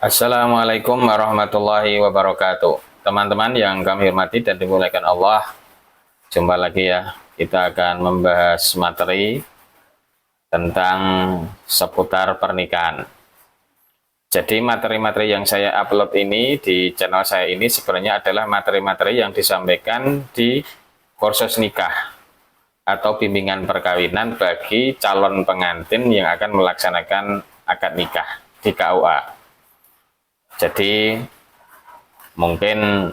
Assalamualaikum warahmatullahi wabarakatuh. Teman-teman yang kami hormati dan dimuliakan Allah, jumpa lagi ya. Kita akan membahas materi tentang seputar pernikahan. Jadi materi-materi yang saya upload ini di channel saya ini sebenarnya adalah materi-materi yang disampaikan di kursus nikah atau bimbingan perkawinan bagi calon pengantin yang akan melaksanakan akad nikah di KUA. Jadi mungkin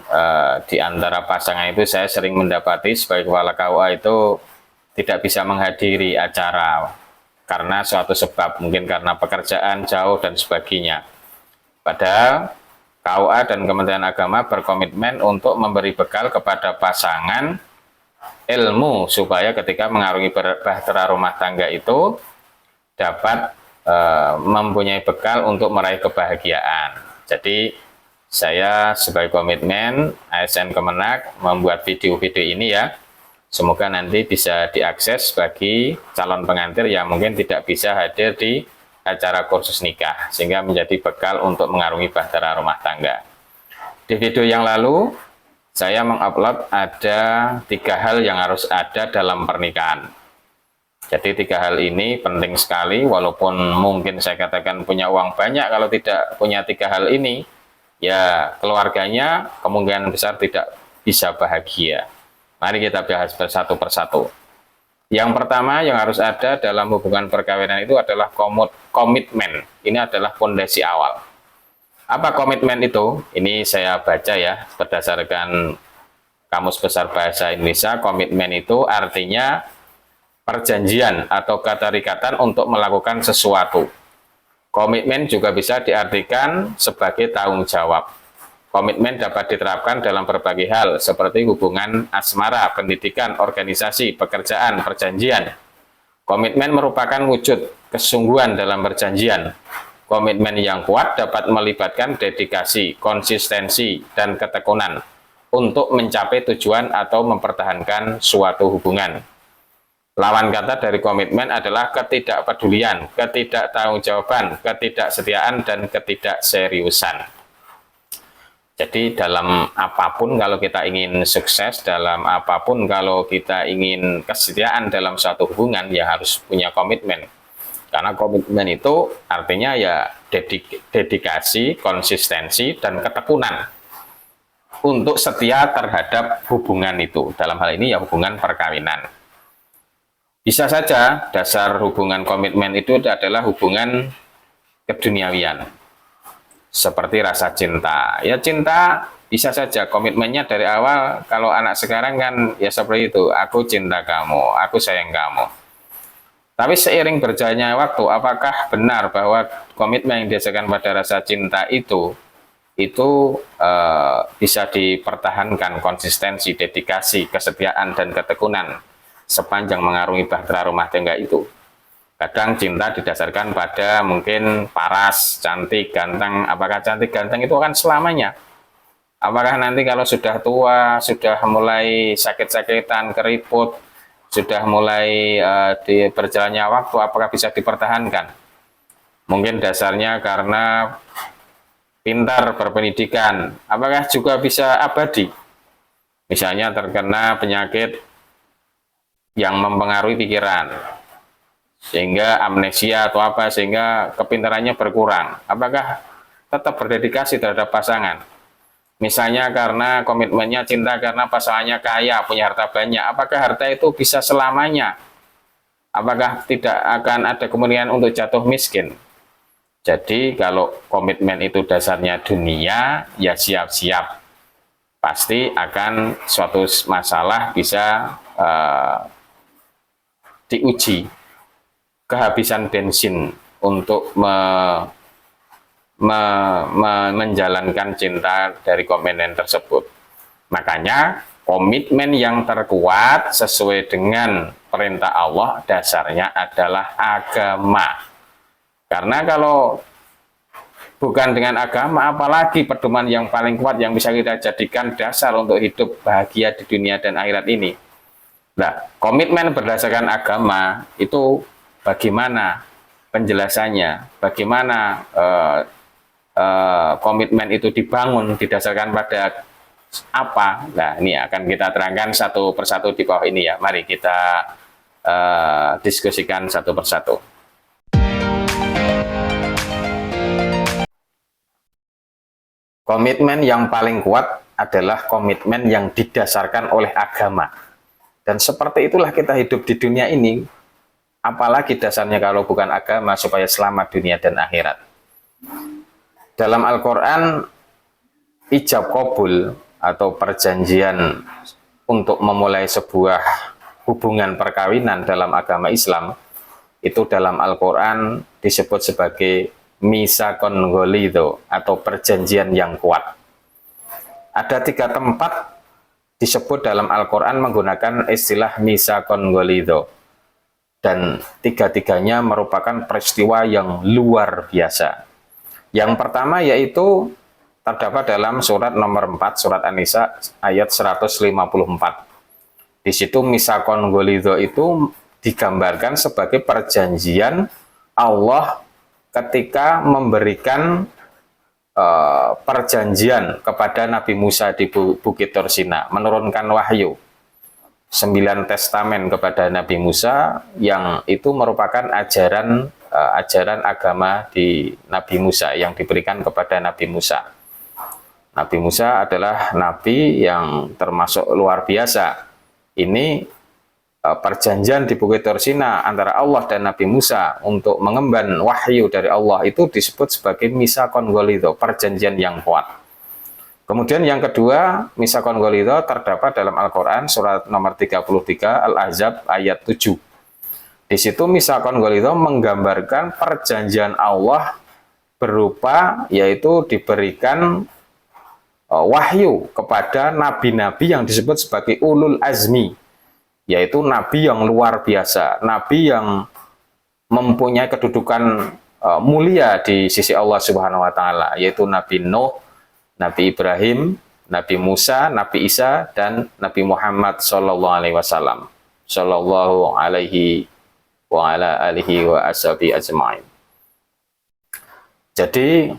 di antara pasangan itu saya sering mendapati sebagai kepala KUA itu tidak bisa menghadiri acara karena suatu sebab, mungkin karena pekerjaan jauh dan sebagainya. Padahal KUA dan Kementerian Agama berkomitmen untuk memberi bekal kepada pasangan ilmu supaya ketika mengarungi bahtera rumah tangga itu dapat mempunyai bekal untuk meraih kebahagiaan. Jadi saya sebagai komitmen ASN Kemenak membuat video-video ini ya. Semoga nanti bisa diakses bagi calon pengantin yang mungkin tidak bisa hadir di acara kursus nikah, sehingga menjadi bekal untuk mengarungi bahtera rumah tangga. Di video yang lalu, saya mengupload ada 3 hal yang harus ada dalam pernikahan. Jadi 3 hal ini penting sekali, walaupun mungkin saya katakan punya uang banyak, kalau tidak punya 3 hal ini, ya keluarganya kemungkinan besar tidak bisa bahagia. Mari kita bahas satu persatu. Yang pertama yang harus ada dalam hubungan perkawinan itu adalah komitmen. Ini adalah fondasi awal. Apa komitmen itu? Ini saya baca ya, berdasarkan Kamus Besar Bahasa Indonesia. Komitmen itu artinya perjanjian atau keterikatan untuk melakukan sesuatu. Komitmen juga bisa diartikan sebagai tanggung jawab. Komitmen dapat diterapkan dalam berbagai hal, seperti hubungan asmara, pendidikan, organisasi, pekerjaan, perjanjian. Komitmen merupakan wujud kesungguhan dalam perjanjian. Komitmen yang kuat dapat melibatkan dedikasi, konsistensi, dan ketekunan untuk mencapai tujuan atau mempertahankan suatu hubungan. Lawan kata dari komitmen adalah ketidakpedulian, ketidaktanggungjawaban, ketidaksetiaan, dan ketidakseriusan. Jadi dalam apapun kalau kita ingin sukses, dalam apapun kalau kita ingin kesetiaan dalam suatu hubungan, ya harus punya komitmen. Karena komitmen itu artinya ya dedikasi, konsistensi, dan ketekunan untuk setia terhadap hubungan itu. Dalam hal ini ya hubungan perkawinan. Bisa saja dasar hubungan komitmen itu adalah hubungan keduniawian, seperti rasa cinta. Ya cinta bisa saja komitmennya dari awal. Kalau anak sekarang kan ya seperti itu, aku cinta kamu, aku sayang kamu. Tapi seiring berjalannya waktu, apakah benar bahwa komitmen yang didasarkan pada rasa cinta itu bisa dipertahankan, konsistensi, dedikasi, kesetiaan, dan ketekunan sepanjang mengarungi bahtera rumah tangga itu? Kadang cinta didasarkan pada mungkin paras, cantik, ganteng. Apakah cantik, ganteng itu akan selamanya? Apakah nanti kalau sudah tua, sudah mulai sakit-sakitan, keriput, sudah mulai di berjalannya waktu, apakah bisa dipertahankan? Mungkin dasarnya karena pintar, berpendidikan. Apakah juga bisa abadi? Misalnya terkena penyakit yang mempengaruhi pikiran, sehingga amnesia atau apa, sehingga kepintarannya berkurang. Apakah tetap berdedikasi terhadap pasangan? Misalnya karena komitmennya cinta karena pasangannya kaya, punya harta banyak. Apakah harta itu bisa selamanya? Apakah tidak akan ada kemungkinan untuk jatuh miskin? Jadi kalau komitmen itu dasarnya dunia, ya siap-siap. Pasti akan suatu masalah bisa diuji. Kehabisan bensin untuk menjalankan cinta dari komitmen tersebut. Makanya komitmen yang terkuat sesuai dengan perintah Allah dasarnya adalah agama. Karena kalau bukan dengan agama, apalagi pedoman yang paling kuat yang bisa kita jadikan dasar untuk hidup bahagia di dunia dan akhirat ini. Nah, komitmen berdasarkan agama itu bagaimana penjelasannya, bagaimana komitmen itu dibangun didasarkan pada apa? Nah, ini akan kita terangkan satu persatu di bawah ini ya. Mari kita diskusikan satu persatu. Komitmen yang paling kuat adalah komitmen yang didasarkan oleh agama. Dan seperti itulah kita hidup di dunia ini. Apalagi dasarnya kalau bukan agama supaya selamat dunia dan akhirat. Dalam Al-Quran, ijab qabul atau perjanjian untuk memulai sebuah hubungan perkawinan dalam agama Islam, itu dalam Al-Quran disebut sebagai misakon ghalidho atau perjanjian yang kuat. Ada 3 tempat disebut dalam Al-Quran menggunakan istilah misakon ghalidho, dan 3-tiganya merupakan peristiwa yang luar biasa. Yang pertama yaitu terdapat dalam surat nomor 4 surat An-Nisa ayat 154. Di situ misakon ghalidho itu digambarkan sebagai perjanjian Allah ketika memberikan perjanjian kepada Nabi Musa di Bukit Tur Sina, menurunkan wahyu 9 testamen kepada Nabi Musa, yang itu merupakan ajaran agama di Nabi Musa yang diberikan kepada Nabi Musa. Nabi Musa adalah nabi yang termasuk luar biasa. Ini perjanjian di Bukit Tur Sina antara Allah dan Nabi Musa untuk mengemban wahyu dari Allah itu disebut sebagai misakon ghalidho, perjanjian yang kuat. Kemudian yang kedua, misakon ghalidho terdapat dalam Al-Quran surat nomor 33 Al-Ahzab ayat 7. Di situ misakon ghalidho menggambarkan perjanjian Allah berupa yaitu diberikan wahyu kepada nabi-nabi yang disebut sebagai ulul azmi, yaitu nabi yang luar biasa, nabi yang mempunyai kedudukan mulia di sisi Allah Subhanahu wa taala, yaitu Nabi Nuh, Nabi Ibrahim, Nabi Musa, Nabi Isa, dan Nabi Muhammad sallallahu alaihi wasallam. Sallallahu alaihi wa ala alihi wa ashabi ajma'in. Jadi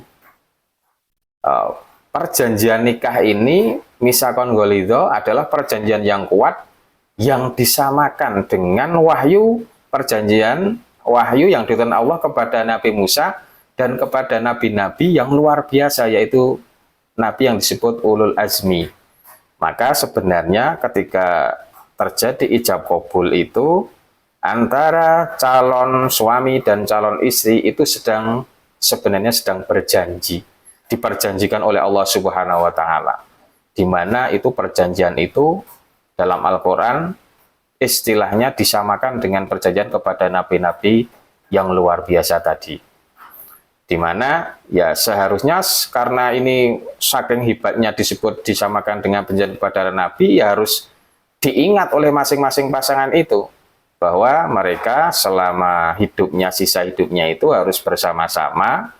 perjanjian nikah ini, misakon ghalidho, adalah perjanjian yang kuat yang disamakan dengan wahyu perjanjian wahyu yang diturunkan Allah kepada Nabi Musa dan kepada nabi-nabi yang luar biasa, yaitu nabi yang disebut ulul azmi. Maka sebenarnya ketika terjadi ijab qabul itu antara calon suami dan calon istri itu sebenarnya sedang berjanji, diperjanjikan oleh Allah Subhanahu wa taala, di mana itu perjanjian itu dalam Al-Quran istilahnya disamakan dengan perjanjian kepada nabi-nabi yang luar biasa tadi. Di mana ya seharusnya karena ini saking hebatnya disebut disamakan dengan perjanjian kepada nabi, ya harus diingat oleh masing-masing pasangan itu bahwa mereka selama hidupnya, sisa hidupnya itu harus bersama-sama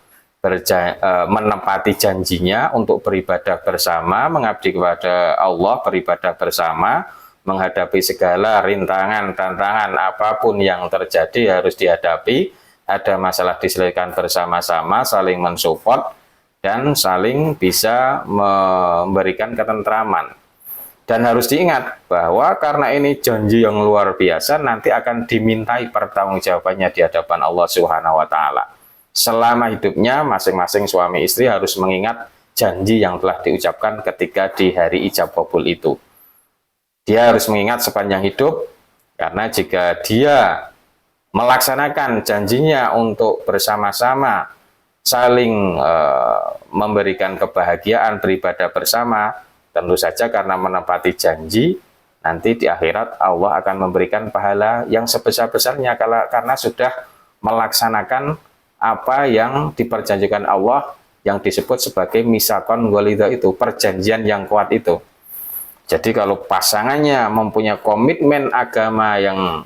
menepati janjinya untuk beribadah bersama, mengabdi kepada Allah, beribadah bersama, menghadapi segala rintangan, tantangan apapun yang terjadi harus dihadapi. Ada masalah diselesaikan bersama-sama, saling mensupport dan saling bisa memberikan ketentraman. Dan harus diingat bahwa karena ini janji yang luar biasa, nanti akan dimintai pertanggungjawabannya di hadapan Allah Subhanahu wa taala. Selama hidupnya masing-masing suami istri harus mengingat janji yang telah diucapkan ketika di hari ijab qabul itu. Dia harus mengingat sepanjang hidup, karena jika dia melaksanakan janjinya untuk bersama-sama saling memberikan kebahagiaan, beribadah bersama, tentu saja karena menepati janji, nanti di akhirat Allah akan memberikan pahala yang sebesar-besarnya karena sudah melaksanakan apa yang diperjanjikan Allah yang disebut sebagai misakon ghalidho itu, perjanjian yang kuat itu. Jadi kalau pasangannya mempunyai komitmen agama yang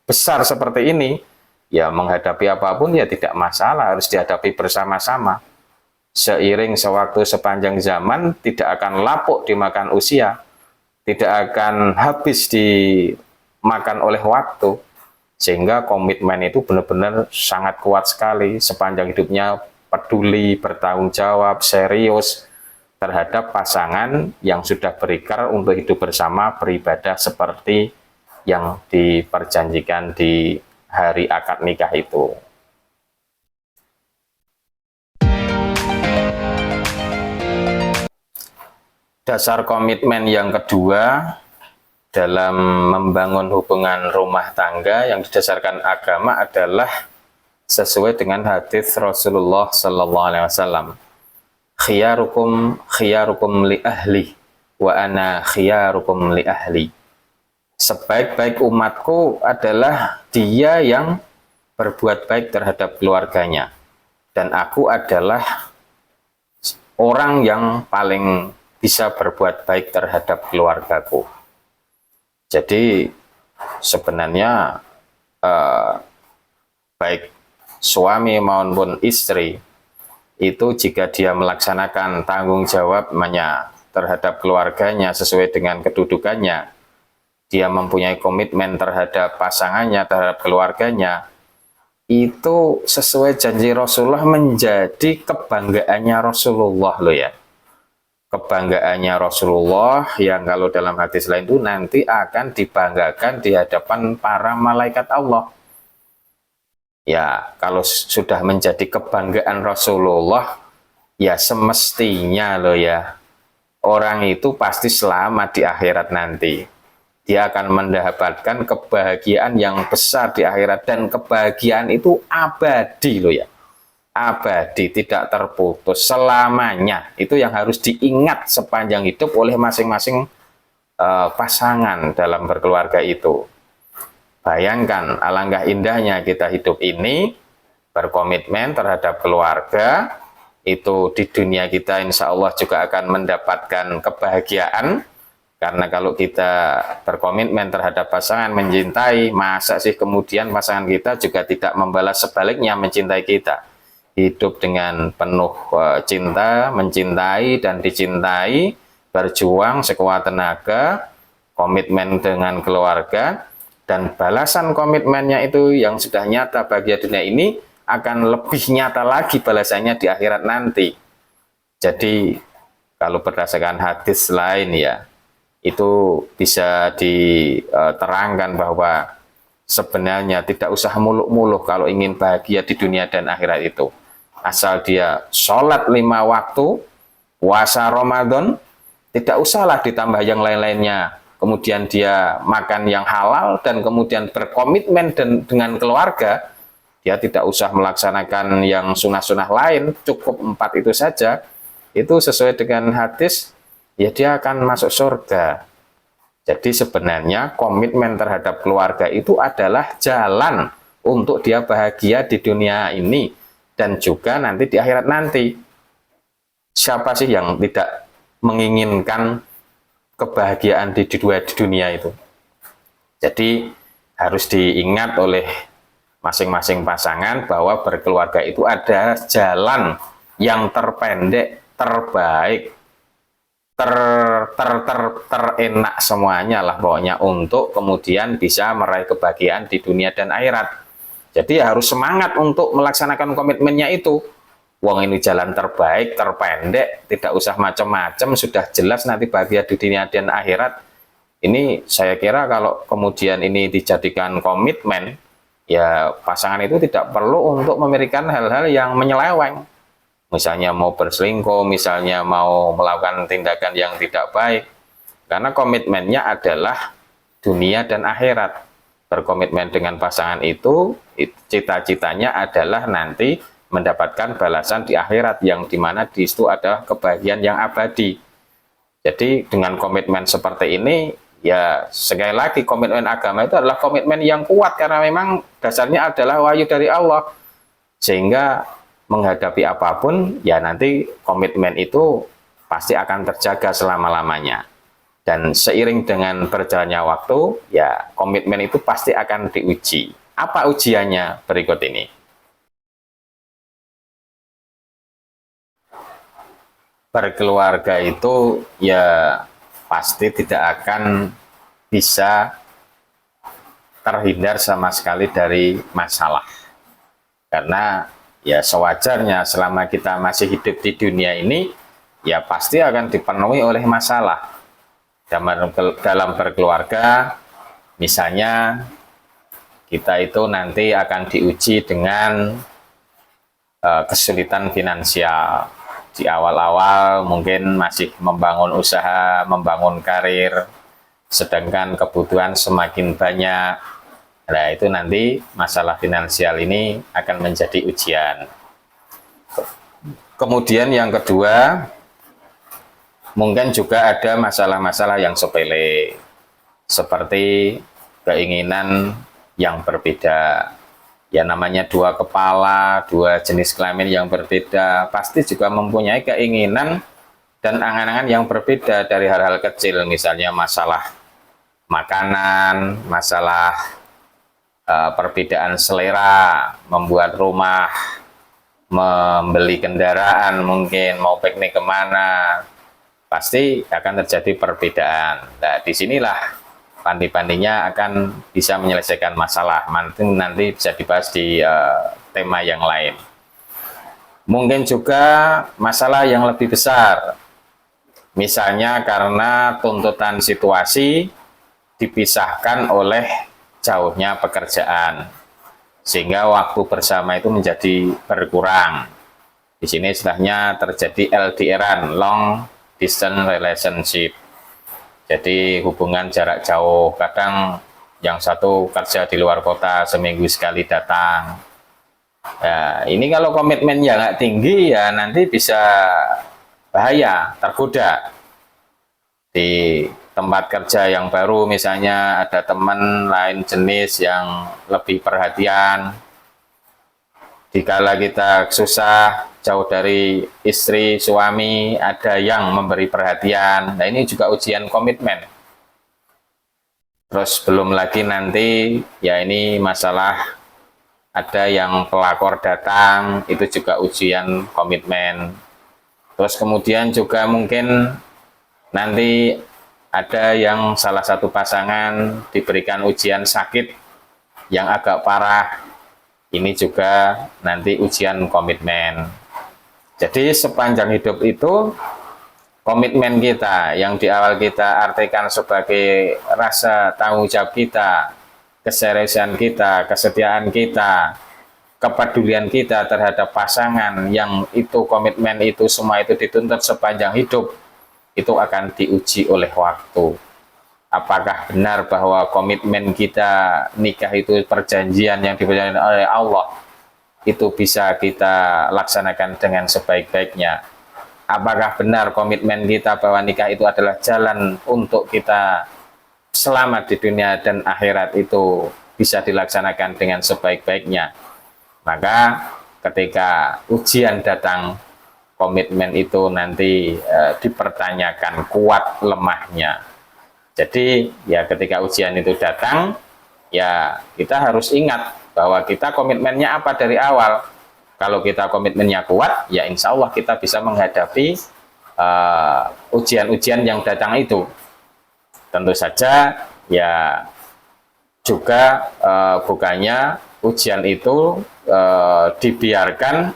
besar seperti ini, ya menghadapi apapun ya tidak masalah, harus dihadapi bersama-sama. Seiring sewaktu sepanjang zaman tidak akan lapuk dimakan usia, tidak akan habis dimakan oleh waktu. Sehingga komitmen itu benar-benar sangat kuat sekali, sepanjang hidupnya peduli, bertanggung jawab, serius terhadap pasangan yang sudah berikrar untuk hidup bersama, beribadah seperti yang diperjanjikan di hari akad nikah itu. Dasar komitmen yang kedua dalam membangun hubungan rumah tangga yang didasarkan agama adalah sesuai dengan hadis Rasulullah Sallallahu Alaihi Wasallam. Khiyarukum li ahli wa ana khiyarukum li ahli. Sebaik-baik umatku adalah dia yang berbuat baik terhadap keluarganya, dan aku adalah orang yang paling bisa berbuat baik terhadap keluargaku. Jadi sebenarnya baik suami maupun istri itu jika dia melaksanakan tanggung jawabnya terhadap keluarganya sesuai dengan kedudukannya, dia mempunyai komitmen terhadap pasangannya, terhadap keluarganya, itu sesuai janji Rasulullah menjadi kebanggaannya Rasulullah loh ya. Kebanggaannya Rasulullah yang kalau dalam hadis lain itu nanti akan dibanggakan di hadapan para malaikat Allah. Ya, kalau sudah menjadi kebanggaan Rasulullah, ya semestinya loh ya, orang itu pasti selamat di akhirat nanti. Dia akan mendapatkan kebahagiaan yang besar di akhirat, dan kebahagiaan itu abadi loh ya. Abadi, tidak terputus selamanya. Itu yang harus diingat sepanjang hidup oleh masing-masing pasangan dalam berkeluarga itu. Bayangkan alangkah indahnya kita hidup ini berkomitmen terhadap keluarga, itu di dunia kita insya Allah juga akan mendapatkan kebahagiaan. Karena kalau kita berkomitmen terhadap pasangan, mencintai, masa sih kemudian pasangan kita juga tidak membalas sebaliknya mencintai kita. Hidup dengan penuh cinta, mencintai dan dicintai, berjuang sekuat tenaga, komitmen dengan keluarga, dan balasan komitmennya itu yang sudah nyata bagi dunia ini akan lebih nyata lagi balasannya di akhirat nanti. Jadi kalau berdasarkan hadis lain ya, itu bisa diterangkan bahwa sebenarnya tidak usah muluk-muluk kalau ingin bahagia di dunia dan akhirat itu. Asal dia sholat 5 waktu, puasa Ramadan, tidak usahlah ditambah yang lain-lainnya. Kemudian dia makan yang halal dan kemudian berkomitmen dengan keluarga, dia tidak usah melaksanakan yang sunah-sunah lain, cukup 4 itu saja. Itu sesuai dengan hadis, ya dia akan masuk surga. Jadi sebenarnya komitmen terhadap keluarga itu adalah jalan untuk dia bahagia di dunia ini dan juga nanti di akhirat nanti. Siapa sih yang tidak menginginkan kebahagiaan di dunia itu? Jadi harus diingat oleh masing-masing pasangan bahwa berkeluarga itu ada jalan yang terpendek, terbaik, terenak semuanya lah pokoknya untuk kemudian bisa meraih kebahagiaan di dunia dan akhirat. Jadi harus semangat untuk melaksanakan komitmennya itu. Wong ini jalan terbaik, terpendek, tidak usah macam-macam, sudah jelas nanti bahagia di dunia dan akhirat. Ini saya kira kalau kemudian ini dijadikan komitmen, ya pasangan itu tidak perlu untuk memikirkan hal-hal yang menyeleweng. Misalnya mau berselingkuh, misalnya mau melakukan tindakan yang tidak baik. Karena komitmennya adalah dunia dan akhirat. Berkomitmen dengan pasangan itu, cita-citanya adalah nanti mendapatkan balasan di akhirat, yang dimana di situ ada kebahagiaan yang abadi. Jadi dengan komitmen seperti ini, ya sekali lagi komitmen agama itu adalah komitmen yang kuat, karena memang dasarnya adalah wahyu dari Allah. Sehingga menghadapi apapun, ya nanti komitmen itu pasti akan terjaga selama-lamanya. Dan seiring dengan berjalannya waktu, ya komitmen itu pasti akan diuji. Apa ujiannya? Berikut ini. Berkeluarga itu ya pasti tidak akan bisa terhindar sama sekali dari masalah. Karena ya sewajarnya selama kita masih hidup di dunia ini, ya pasti akan dipenuhi oleh masalah. Dalam berkeluarga, misalnya kita itu nanti akan diuji dengan kesulitan finansial. Di awal-awal mungkin masih membangun usaha, membangun karir, sedangkan kebutuhan semakin banyak. Nah, itu nanti masalah finansial ini akan menjadi ujian. Kemudian yang kedua, mungkin juga ada masalah-masalah yang sepele, seperti keinginan yang berbeda. Ya namanya dua kepala, dua jenis kelamin yang berbeda, pasti juga mempunyai keinginan dan angan-angan yang berbeda dari hal-hal kecil, misalnya masalah makanan, masalah perbedaan selera, membuat rumah, membeli kendaraan, mungkin mau piknik kemana, pasti akan terjadi perbedaan. Nah, disinilah pandi-pandinya akan bisa menyelesaikan masalah. Nanti bisa dibahas di tema yang lain. Mungkin juga masalah yang lebih besar, misalnya karena tuntutan situasi dipisahkan oleh jauhnya pekerjaan, sehingga waktu bersama itu menjadi berkurang. Di sini istilahnya terjadi LDR-an, long distance relationship. Jadi hubungan jarak jauh, kadang yang satu kerja di luar kota, seminggu sekali datang. Ya, ini kalau komitmennya nggak tinggi, ya nanti bisa bahaya, tergoda. Di tempat kerja yang baru misalnya ada teman lain jenis yang lebih perhatian. Dikala kita susah, jauh dari istri, suami, ada yang memberi perhatian. Nah, ini juga ujian komitmen. Terus belum lagi nanti, ya ini masalah ada yang pelakor datang, itu juga ujian komitmen. Terus kemudian juga mungkin nanti ada yang salah satu pasangan diberikan ujian sakit yang agak parah. Ini juga nanti ujian komitmen. Jadi sepanjang hidup itu komitmen kita yang di awal kita artikan sebagai rasa tanggung jawab kita, keseriusan kita, kesetiaan kita, kepedulian kita terhadap pasangan, yang itu komitmen itu semua itu dituntut sepanjang hidup, itu akan diuji oleh waktu. Apakah benar bahwa komitmen kita nikah itu perjanjian yang diperjanjikan oleh Allah, itu bisa kita laksanakan dengan sebaik-baiknya? Apakah benar komitmen kita bahwa nikah itu adalah jalan untuk kita selamat di dunia dan akhirat, itu bisa dilaksanakan dengan sebaik-baiknya? Maka ketika ujian datang, komitmen itu nanti dipertanyakan kuat lemahnya. Jadi ya ketika ujian itu datang, ya kita harus ingat bahwa kita komitmennya apa dari awal. Kalau kita komitmennya kuat, ya insya Allah kita bisa menghadapi ujian-ujian yang datang itu. Tentu saja ya juga bukannya ujian itu dibiarkan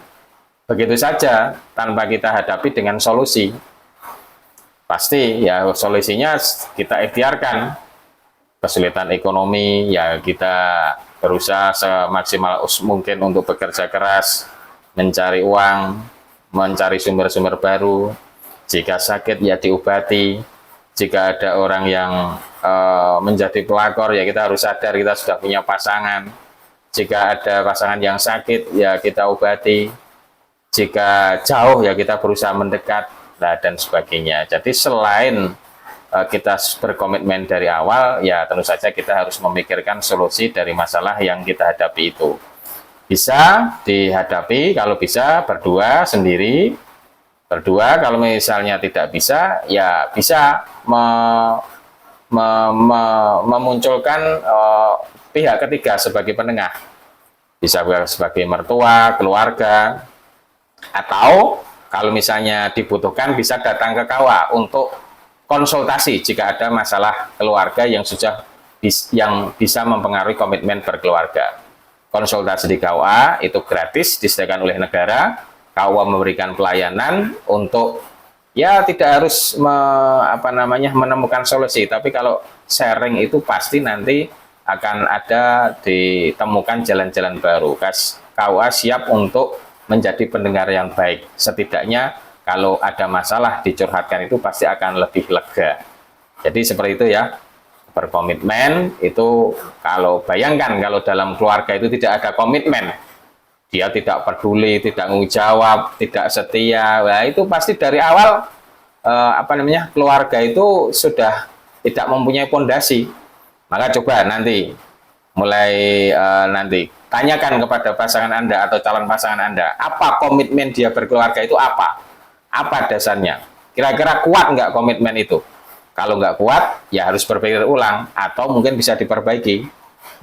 begitu saja tanpa kita hadapi dengan solusi. Pasti ya solusinya kita ikhtiarkan. Kesulitan ekonomi, ya kita berusaha semaksimal mungkin untuk bekerja keras, mencari uang, mencari sumber-sumber baru. Jika sakit ya diobati. Jika ada orang yang menjadi pelakor, ya kita harus sadar kita sudah punya pasangan. Jika ada pasangan yang sakit, ya kita obati. Jika jauh, ya kita berusaha mendekat, dan sebagainya. Jadi selain kita berkomitmen dari awal, ya tentu saja kita harus memikirkan solusi dari masalah yang kita hadapi itu. Bisa dihadapi kalau bisa berdua, sendiri. Berdua, kalau misalnya tidak bisa, ya bisa memunculkan pihak ketiga sebagai penengah. Bisa sebagai mertua, keluarga, atau kalau misalnya dibutuhkan bisa datang ke KUA untuk konsultasi jika ada masalah keluarga yang bisa mempengaruhi komitmen berkeluarga. konsultasi di KUA itu gratis, disediakan oleh negara. KUA memberikan pelayanan untuk ya tidak harus menemukan solusi, tapi kalau sharing itu pasti nanti akan ada ditemukan jalan-jalan baru. KUA siap untuk menjadi pendengar yang baik. Setidaknya kalau ada masalah dicurhatkan itu pasti akan lebih lega. Jadi seperti itu ya. Berkomitmen itu, kalau bayangkan kalau dalam keluarga itu tidak ada komitmen, dia tidak peduli, tidak tanggung jawab, tidak setia, nah itu pasti dari awal keluarga itu sudah tidak mempunyai pondasi. Maka coba nanti nanti tanyakan kepada pasangan Anda atau calon pasangan Anda, apa komitmen dia berkeluarga itu, apa dasarnya, kira-kira kuat nggak komitmen itu. Kalau nggak kuat, ya harus berpikir ulang, atau mungkin bisa diperbaiki,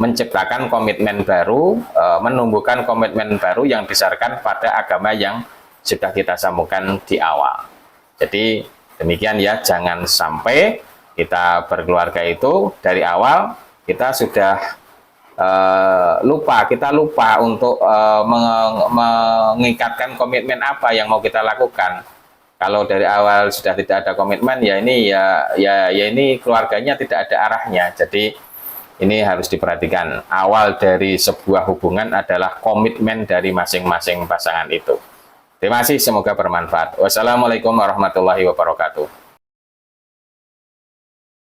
menciptakan komitmen baru, menumbuhkan komitmen baru yang disasarkan pada agama yang sudah kita sambungkan di awal. Jadi demikian ya, jangan sampai kita berkeluarga itu dari awal kita sudah lupa untuk mengikatkan komitmen apa yang mau kita lakukan. Kalau dari awal sudah tidak ada komitmen, ya ini keluarganya tidak ada arahnya. Jadi ini harus diperhatikan. Awal dari sebuah hubungan adalah komitmen dari masing-masing pasangan itu. Terima kasih, semoga bermanfaat. Wassalamualaikum warahmatullahi wabarakatuh.